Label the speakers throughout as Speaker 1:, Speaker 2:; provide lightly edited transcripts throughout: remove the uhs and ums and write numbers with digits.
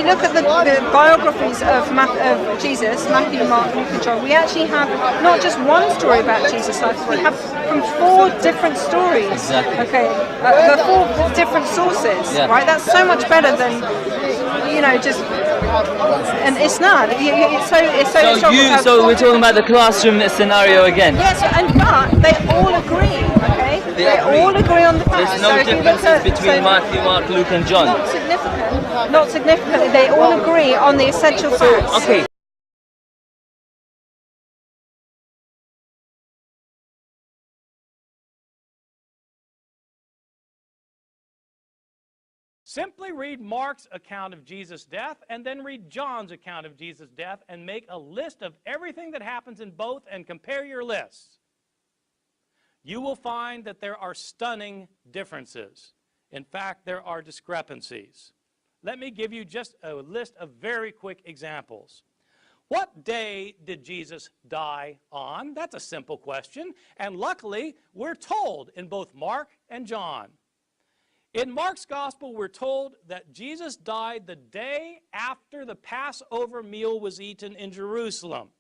Speaker 1: you look at the biographies of Jesus, Matthew, Mark, Luke, and John, we actually have not just one story about Jesus' life, we have from 4 different stories.
Speaker 2: Exactly.
Speaker 1: Okay, the 4 different sources,
Speaker 2: Yeah.
Speaker 1: right? That's so much better than, just an isnad.
Speaker 2: So we're talking about the classroom scenario again.
Speaker 1: Yes, but they all agree, okay? They all agree on the facts.
Speaker 2: There's no differences between Matthew, Mark, Luke, and John.
Speaker 1: Not significantly. They all agree on the essential facts.
Speaker 2: Okay.
Speaker 3: Simply read Mark's account of Jesus' death and then read John's account of Jesus' death and make a list of everything that happens in both and compare your lists. You will find that there are stunning differences. In fact, there are discrepancies. Let me give you just a list of very quick examples. What day did Jesus die on? That's a simple question, and luckily we're told in both Mark and John. In Mark's gospel, we're told that Jesus died the day after the Passover meal was eaten in Jerusalem.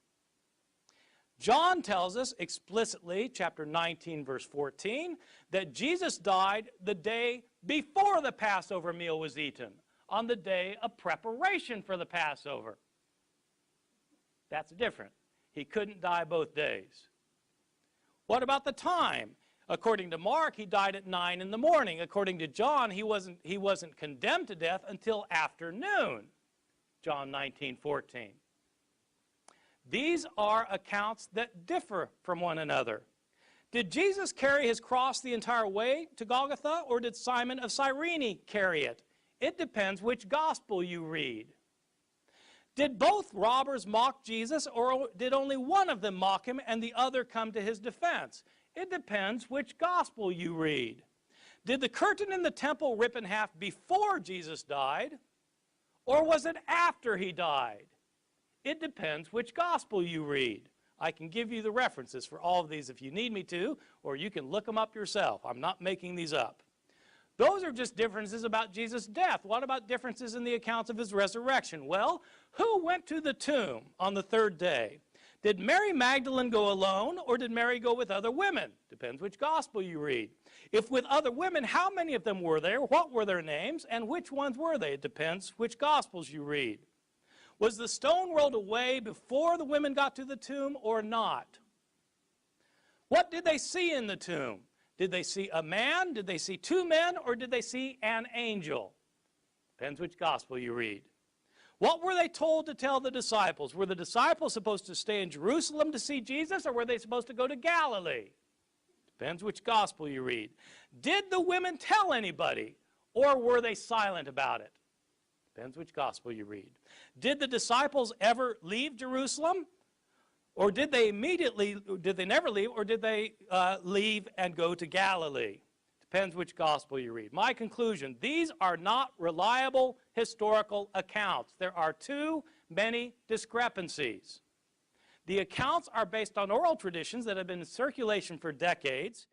Speaker 3: John tells us explicitly, chapter 19, verse 14, that Jesus died the day before the Passover meal was eaten, on the day of preparation for the Passover. That's different. He couldn't die both days. What about the time? According to Mark, he died at 9 in the morning. According to John, he wasn't condemned to death until afternoon. John 19:14. These are accounts that differ from one another. Did Jesus carry his cross the entire way to Golgotha, or did Simon of Cyrene carry it? It depends which gospel you read. Did both robbers mock Jesus, or did only one of them mock him and the other come to his defense? It depends which gospel you read. Did the curtain in the temple rip in half before Jesus died, or was it after he died? It depends which gospel you read. I can give you the references for all of these if you need me to, or you can look them up yourself. I'm not making these up. Those are just differences about Jesus' death. What about differences in the accounts of his resurrection? Well, who went to the tomb on the 3rd day? Did Mary Magdalene go alone, or did Mary go with other women? Depends which gospel you read. If with other women, how many of them were there? What were their names? And which ones were they? It depends which gospels you read. Was the stone rolled away before the women got to the tomb or not? What did they see in the tomb? Did they see a man? Did they see 2 men? Or did they see an angel? Depends which gospel you read. What were they told to tell the disciples? Were the disciples supposed to stay in Jerusalem to see Jesus, or were they supposed to go to Galilee? Depends which gospel you read. Did the women tell anybody, or were they silent about it? Depends which gospel you read. Did the disciples ever leave Jerusalem? Or did they never leave, or did they leave and go to Galilee? Depends which gospel you read. My conclusion, these are not reliable historical accounts. There are too many discrepancies. The accounts are based on oral traditions that have been in circulation for decades,